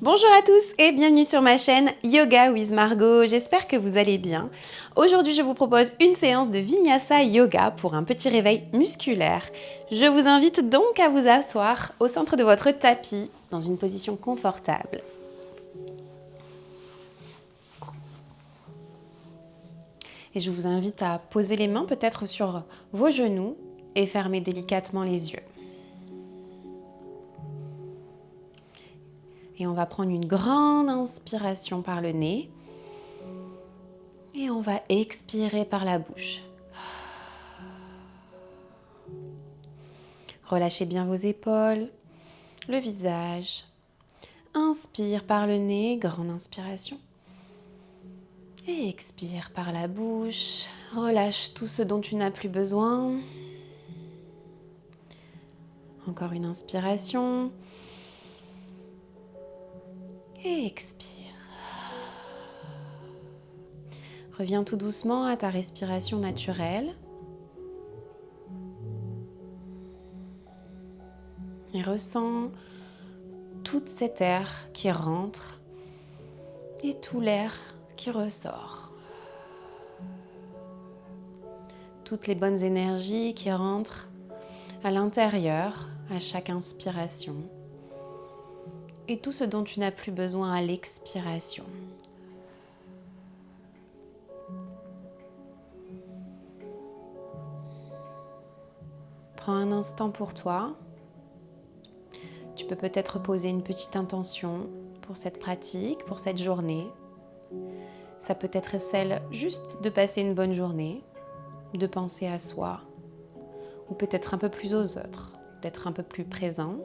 Bonjour à tous et bienvenue sur ma chaîne Yoga with Margot, j'espère que vous allez bien. Aujourd'hui je vous propose une séance de Vinyasa Yoga pour un petit réveil musculaire. Je vous invite donc à vous asseoir au centre de votre tapis dans une position confortable. Et je vous invite à poser les mains peut-être sur vos genoux et fermer délicatement les yeux. Et on va prendre une grande inspiration par le nez. Et on va expirer par la bouche. Relâchez bien vos épaules, le visage. Inspire par le nez, grande inspiration. Et expire par la bouche. Relâche tout ce dont tu n'as plus besoin. Encore une inspiration. Et expire. Reviens tout doucement à ta respiration naturelle. Et ressens tout cet air qui rentre et tout l'air qui ressort. Toutes les bonnes énergies qui rentrent à l'intérieur à chaque inspiration. Et tout ce dont tu n'as plus besoin à l'expiration. Prends un instant pour toi. Tu peux peut-être poser une petite intention pour cette pratique, pour cette journée. Ça peut être celle juste de passer une bonne journée, de penser à soi, ou peut-être un peu plus aux autres, d'être un peu plus présent.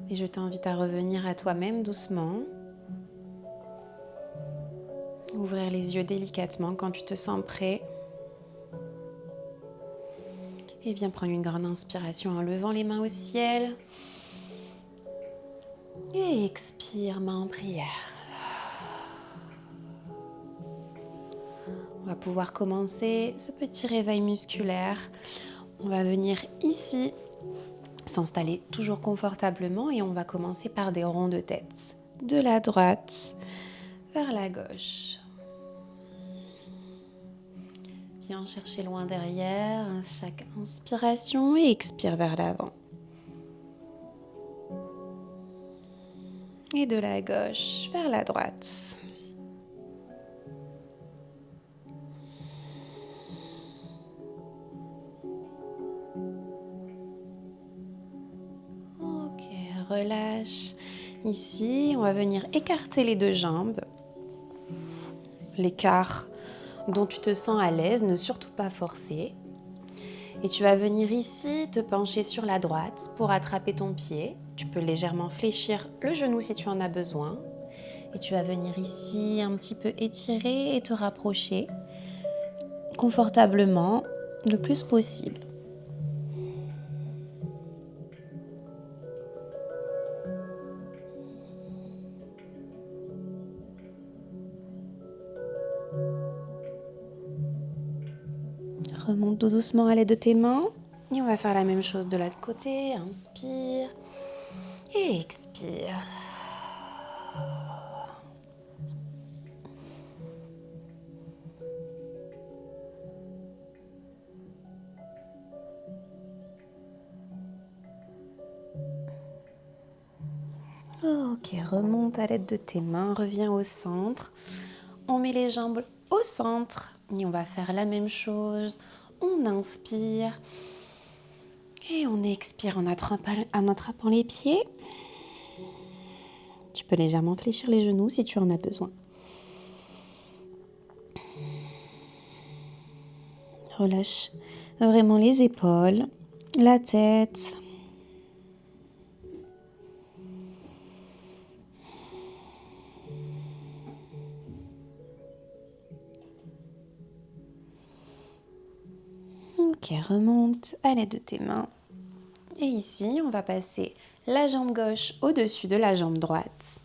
Et je t'invite à revenir à toi-même doucement. Ouvrir les yeux délicatement quand tu te sens prêt. Et viens prendre une grande inspiration en levant les mains au ciel. Et expire, main en prière. On va pouvoir commencer ce petit réveil musculaire. On va venir ici, s'installer toujours confortablement et on va commencer par des ronds de tête. De la droite vers la gauche. Viens chercher loin derrière à chaque inspiration et expire vers l'avant. Et de la gauche vers la droite. Ok, relâche. Ici, on va venir écarter les deux jambes. L'écart dont tu te sens à l'aise, ne surtout pas forcer. Et tu vas venir ici te pencher sur la droite pour attraper ton pied. Tu peux légèrement fléchir le genou si tu en as besoin. Et tu vas venir ici un petit peu étirer et te rapprocher confortablement le plus possible. Remonte tout doucement à l'aide de tes mains. Et on va faire la même chose de l'autre côté. Inspire et expire. Ok, remonte à l'aide de tes mains, reviens au centre. On met les jambes au centre et on va faire la même chose. On inspire et on expire en attrapant les pieds. Tu peux légèrement fléchir les genoux si tu en as besoin. Relâche vraiment les épaules, la tête. Ok, remonte à l'aide de tes mains. Et ici, on va passer la jambe gauche au-dessus de la jambe droite.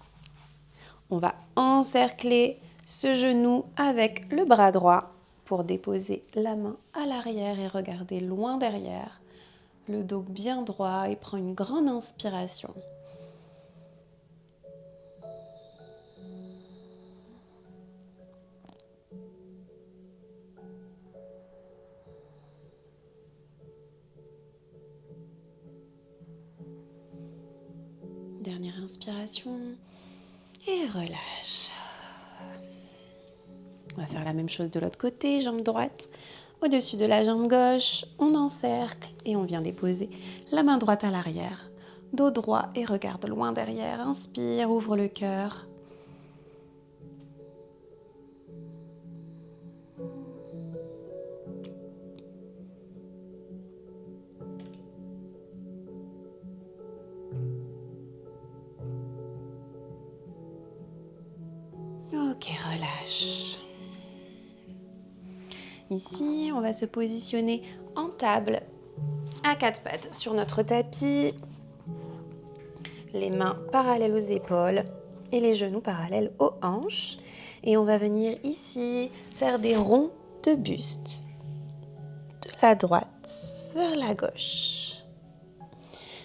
On va encercler ce genou avec le bras droit pour déposer la main à l'arrière et regarder loin derrière, le dos bien droit, et prends une grande inspiration. Dernière inspiration et relâche. On va faire la même chose de l'autre côté, jambe droite au-dessus de la jambe gauche, on encercle et on vient déposer la main droite à l'arrière, dos droit et regarde loin derrière. Inspire, ouvre le cœur. Ok, relâche. Ici, on va se positionner en table, à quatre pattes sur notre tapis. Les mains parallèles aux épaules et les genoux parallèles aux hanches. Et on va venir ici faire des ronds de buste, de la droite vers la gauche.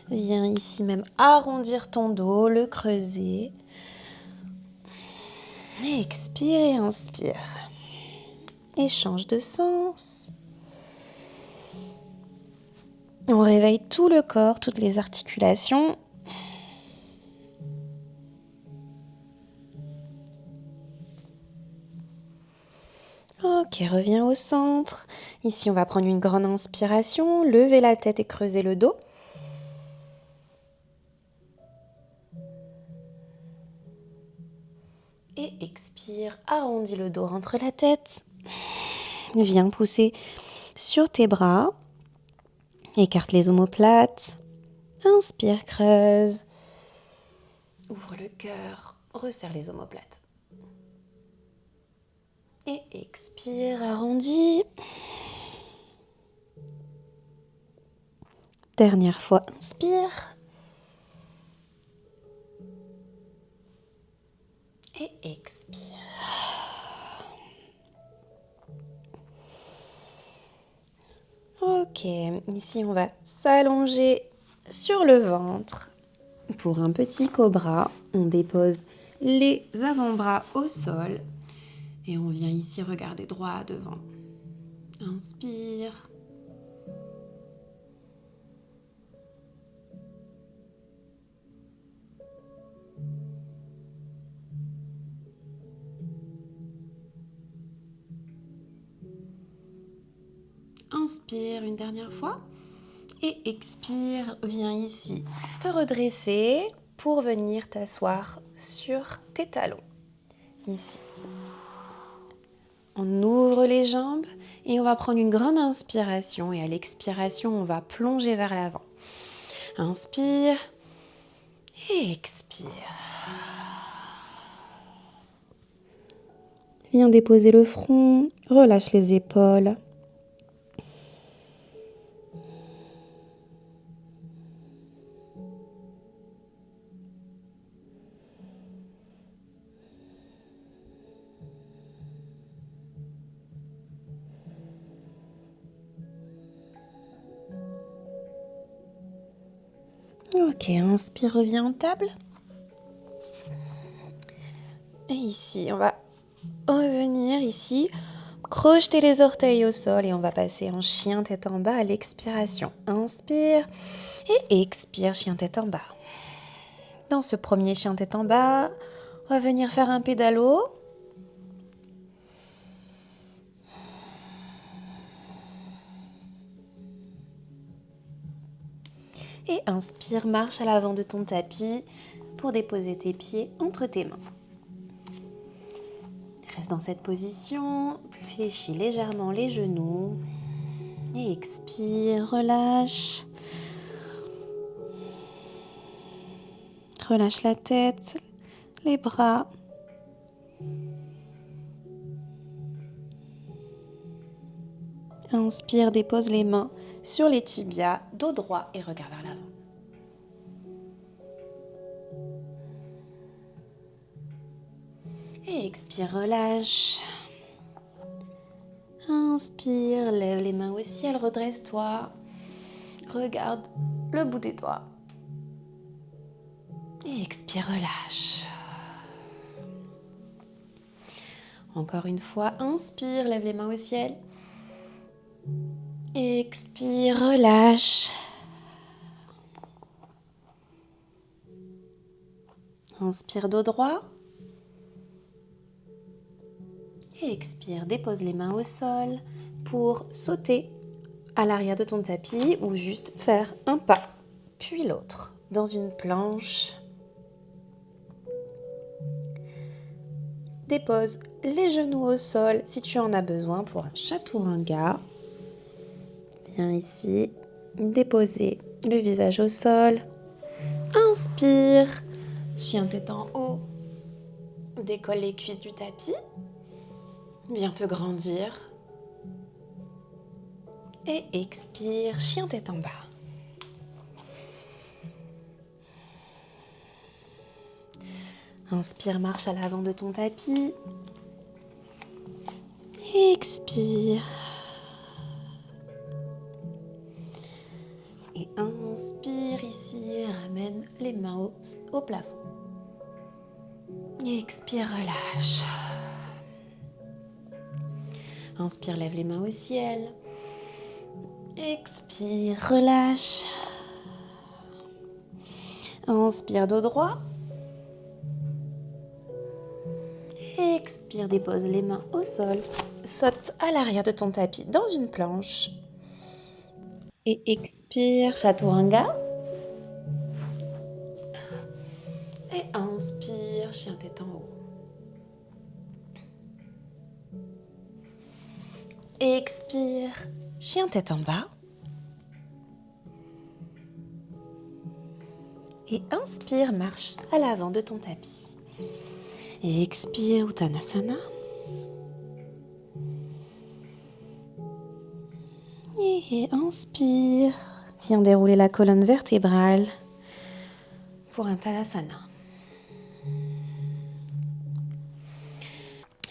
Viens ici même arrondir ton dos, le creuser. Expire et inspire. Et change de sens. On réveille tout le corps, toutes les articulations. Ok, reviens au centre. Ici, on va prendre une grande inspiration, lever la tête et creuser le dos. Et expire, arrondis le dos, rentre la tête. Viens pousser sur tes bras. Écarte les omoplates. Inspire, creuse. Ouvre le cœur, resserre les omoplates. Et expire, arrondis. Dernière fois, inspire. Et expire. Ok, ici on va s'allonger sur le ventre pour un petit cobra. On dépose les avant-bras au sol et on vient ici regarder droit devant. Inspire. Inspire une dernière fois et expire, viens ici te redresser pour venir t'asseoir sur tes talons. Ici. On ouvre les jambes et on va prendre une grande inspiration et à l'expiration, on va plonger vers l'avant. Inspire et expire. Viens déposer le front, relâche les épaules. Ok, inspire, reviens en table. Et ici, on va revenir ici, crocheter les orteils au sol et on va passer en chien tête en bas à l'expiration. Inspire et expire, chien tête en bas. Dans ce premier chien tête en bas, on va venir faire un pédalo. Et inspire, marche à l'avant de ton tapis pour déposer tes pieds entre tes mains. Reste dans cette position, fléchis légèrement les genoux. Et expire, relâche. Relâche la tête, les bras. Inspire, dépose les mains sur les tibias, dos droit et regard vers l'avant. Et expire, relâche. Inspire, lève les mains au ciel, redresse-toi. Regarde le bout des doigts. Et expire, relâche. Encore une fois, inspire, lève les mains au ciel. Expire, relâche. Inspire, dos droit. Et expire, dépose les mains au sol pour sauter à l'arrière de ton tapis ou juste faire un pas, puis l'autre, dans une planche. Dépose les genoux au sol si tu en as besoin pour un chaturanga. Viens ici, déposer le visage au sol. Inspire, chien tête en haut. Décolle les cuisses du tapis. Viens te grandir. Et expire, chien tête en bas. Inspire, marche à l'avant de ton tapis. Expire. Et inspire ici, ramène les mains au plafond. Expire, relâche. Inspire, lève les mains au ciel. Expire, relâche. Inspire, dos droit. Expire, dépose les mains au sol. Saute à l'arrière de ton tapis dans une planche. Et expire, chaturanga. Et inspire, chien tête en haut. Expire, chien tête en bas. Et inspire, marche à l'avant de ton tapis. Et expire, Uttanasana. Et inspire, viens dérouler la colonne vertébrale pour un Tadasana.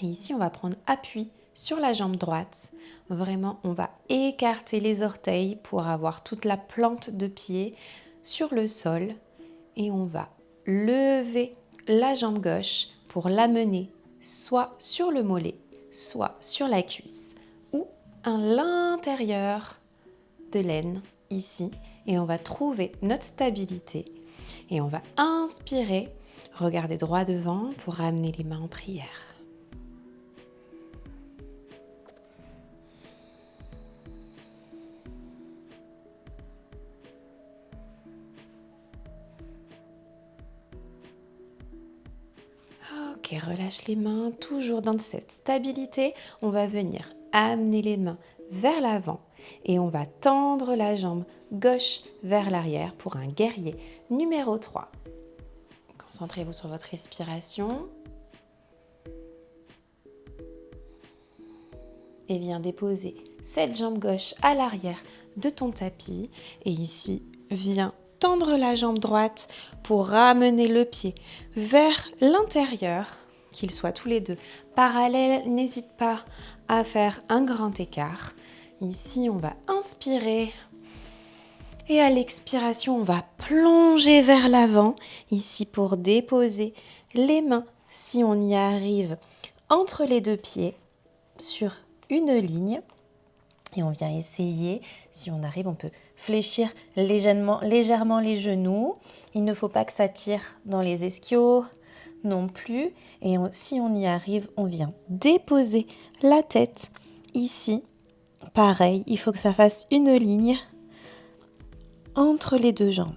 Et ici, on va prendre appui sur la jambe droite. Vraiment, on va écarter les orteils pour avoir toute la plante de pied sur le sol. Et on va lever la jambe gauche pour l'amener soit sur le mollet, soit sur la cuisse ou à l'intérieur de l'aine ici. Et on va trouver notre stabilité. Et on va inspirer, regarder droit devant pour ramener les mains en prière. Ok, relâche les mains, toujours dans cette stabilité. On va venir amener les mains vers l'avant et on va tendre la jambe gauche vers l'arrière pour un guerrier numéro 3. Concentrez-vous sur votre respiration. Et viens déposer cette jambe gauche à l'arrière de ton tapis. Et ici, viens tendre la jambe droite pour ramener le pied vers l'intérieur, qu'ils soient tous les deux parallèles. N'hésite pas à faire un grand écart. Ici, on va inspirer et à l'expiration, on va plonger vers l'avant. Ici, pour déposer les mains, si on y arrive, entre les deux pieds sur une ligne. Et on vient essayer, si on arrive, on peut fléchir légèrement les genoux. Il ne faut pas que ça tire dans les ischios non plus. Et si on y arrive, on vient déposer la tête ici. Pareil, il faut que ça fasse une ligne entre les deux jambes.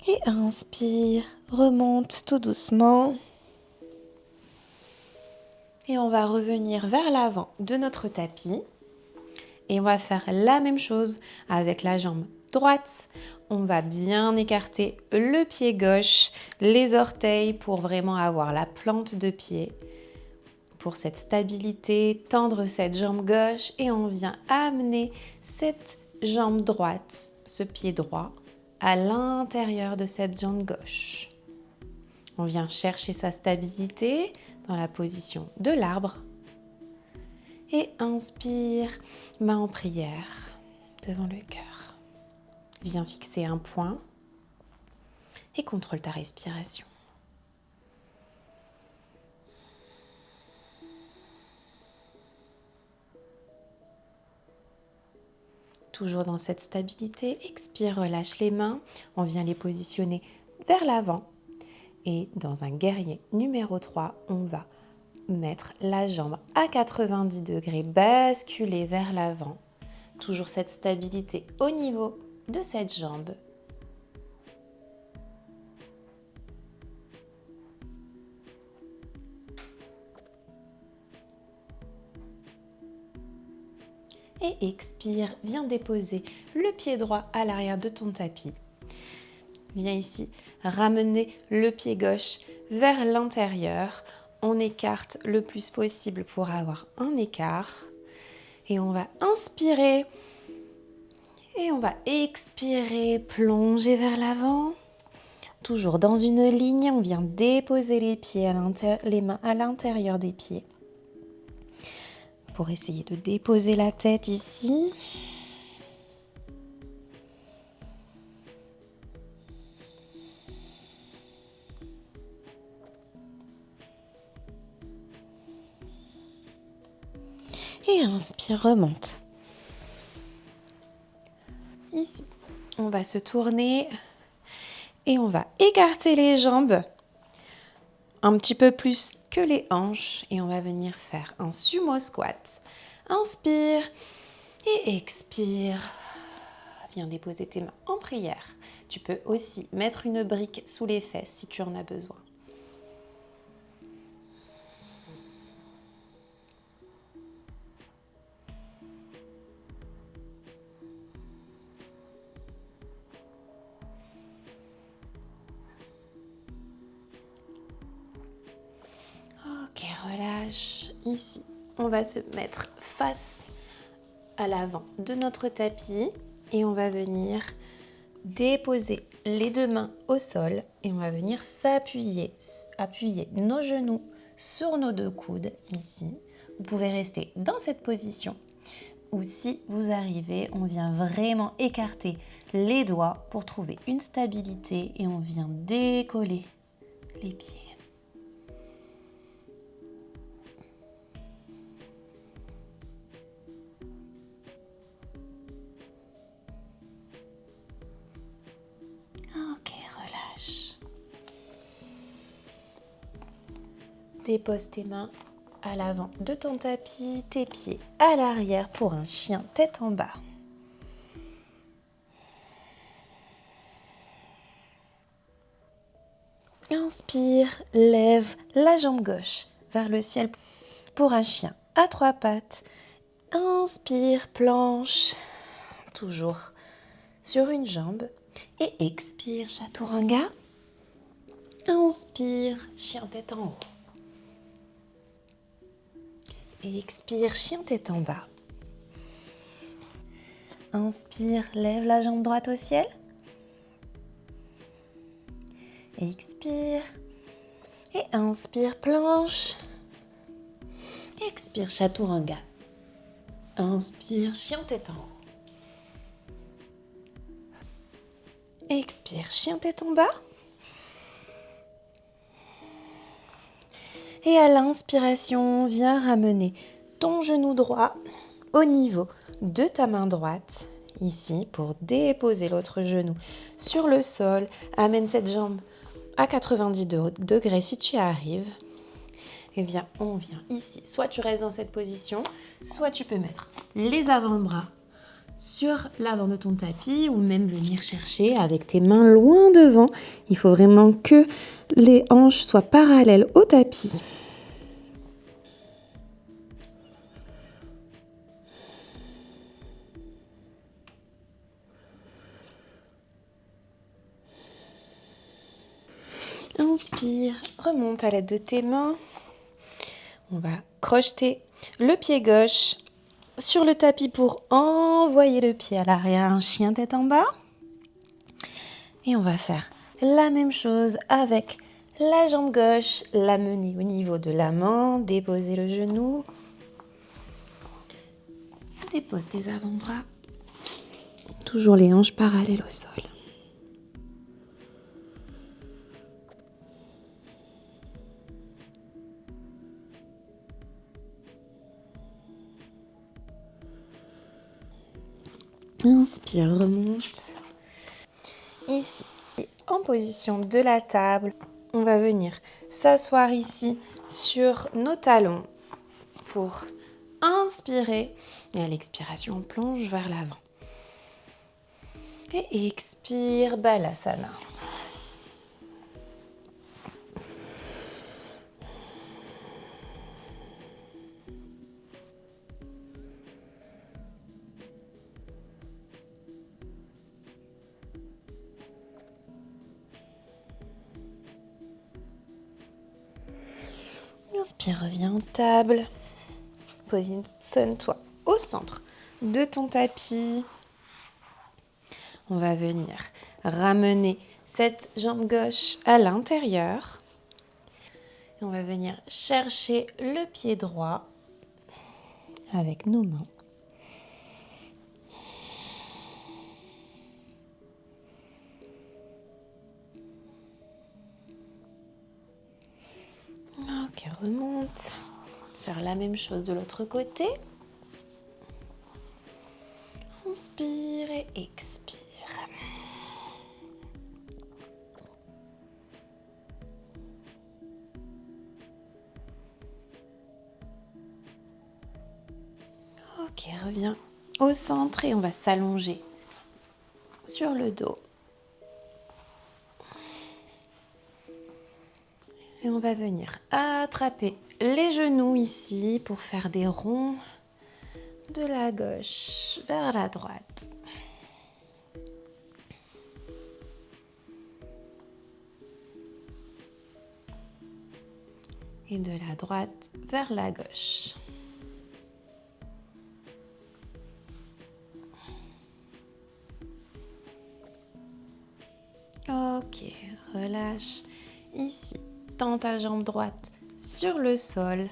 Et inspire, remonte tout doucement. Et on va revenir vers l'avant de notre tapis. Et on va faire la même chose avec la jambe droite. On va bien écarter le pied gauche, les orteils pour vraiment avoir la plante de pied pour cette stabilité, tendre cette jambe gauche et on vient amener cette jambe droite, ce pied droit, à l'intérieur de cette jambe gauche. On vient chercher sa stabilité dans la position de l'arbre. Et inspire, main en prière, devant le cœur. Viens fixer un point et contrôle ta respiration. Toujours dans cette stabilité, expire, relâche les mains. On vient les positionner vers l'avant. Et dans un guerrier numéro 3, on va mettre la jambe à 90 degrés, basculer vers l'avant. Toujours cette stabilité au niveau de cette jambe. Et expire, viens déposer le pied droit à l'arrière de ton tapis. Viens ici ramener le pied gauche vers l'intérieur. On écarte le plus possible pour avoir un écart. Et on va inspirer. Et on va expirer, plonger vers l'avant. Toujours dans une ligne, on vient déposer les mains à l'intérieur des pieds. Pour essayer de déposer la tête ici. Et inspire, remonte. Ici, on va se tourner et on va écarter les jambes un petit peu plus que les hanches et on va venir faire un sumo squat. Inspire et expire. Viens déposer tes mains en prière. Tu peux aussi mettre une brique sous les fesses si tu en as besoin. Ok, relâche. Ici, on va se mettre face à l'avant de notre tapis et on va venir déposer les deux mains au sol et on va venir appuyer nos genoux sur nos deux coudes ici. Vous pouvez rester dans cette position ou si vous arrivez, on vient vraiment écarter les doigts pour trouver une stabilité et on vient décoller les pieds. Ok, relâche. Dépose tes mains à l'avant de ton tapis, tes pieds à l'arrière pour un chien tête en bas. Inspire, lève la jambe gauche vers le ciel pour un chien à trois pattes. Inspire, planche, toujours sur une jambe. Et expire, chaturanga. Inspire, chien tête en haut. Et expire, chien tête en bas. Inspire, lève la jambe droite au ciel. Expire. Et inspire, planche. Expire, chaturanga. Inspire, chien tête en haut. Expire, chien tête en bas. Et à l'inspiration, viens ramener ton genou droit au niveau de ta main droite, ici, pour déposer l'autre genou sur le sol. Amène cette jambe à 90 degrés si tu y arrives. Et bien, on vient ici. Soit tu restes dans cette position, soit tu peux mettre les avant-bras sur l'avant de ton tapis ou même venir chercher avec tes mains loin devant. Il faut vraiment que les hanches soient parallèles au tapis. Inspire, remonte à l'aide de tes mains. On va crocheter le pied gauche sur le tapis pour envoyer le pied à l'arrière, un chien tête en bas. Et on va faire la même chose avec la jambe gauche, l'amener au niveau de la main, déposer le genou. Dépose tes avant-bras. Toujours les hanches parallèles au sol. Inspire, remonte. Ici, en position de la table, on va venir s'asseoir ici sur nos talons pour inspirer. Et à l'expiration, on plonge vers l'avant. Et expire, Balasana. Inspire, reviens en table. Positionne-toi au centre de ton tapis. On va venir ramener cette jambe gauche à l'intérieur. Et on va venir chercher le pied droit avec nos mains. Ok, remonte. Faire la même chose de l'autre côté. Inspire et expire. Ok, reviens au centre et on va s'allonger sur le dos. Et on va venir attraper les genoux ici pour faire des ronds de la gauche vers la droite. Et de la droite vers la gauche. Ok, relâche. Ici, tends ta jambe droite sur le sol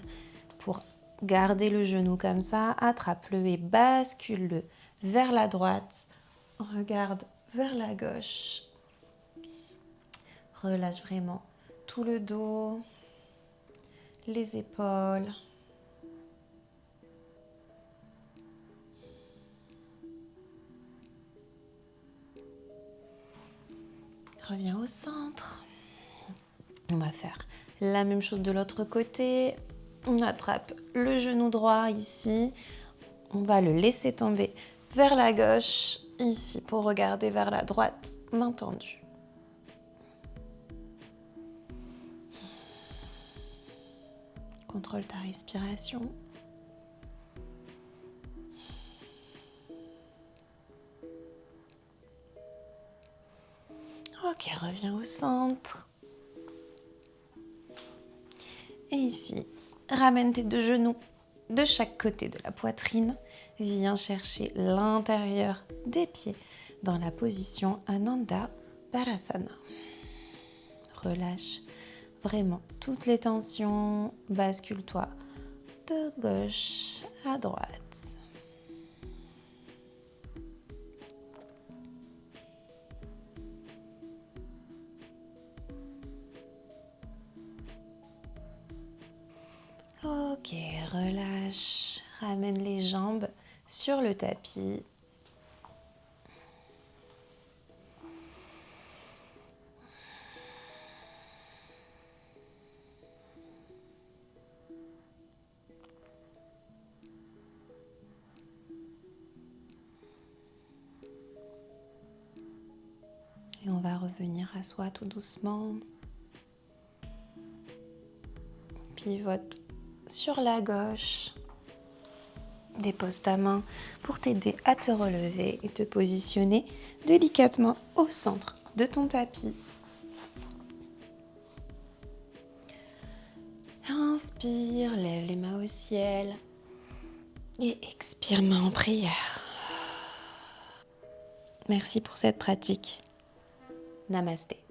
pour garder le genou comme ça. Attrape-le et bascule-le vers la droite. Regarde vers la gauche. Relâche vraiment tout le dos, les épaules. Reviens au centre. On va faire la même chose de l'autre côté. On attrape le genou droit ici. On va le laisser tomber vers la gauche ici pour regarder vers la droite, main tendue. Contrôle ta respiration. Ok, reviens au centre. Et ici, ramène tes deux genoux de chaque côté de la poitrine. Viens chercher l'intérieur des pieds dans la position Ananda Parasana. Relâche vraiment toutes les tensions. Bascule-toi de gauche à droite. Ok, relâche. Ramène les jambes sur le tapis. Et on va revenir à soi tout doucement. Pivote sur la gauche. Dépose ta main pour t'aider à te relever et te positionner délicatement au centre de ton tapis. Inspire. Inspire, lève les mains au ciel. Et expire, main en prière. Merci pour cette pratique. Namasté.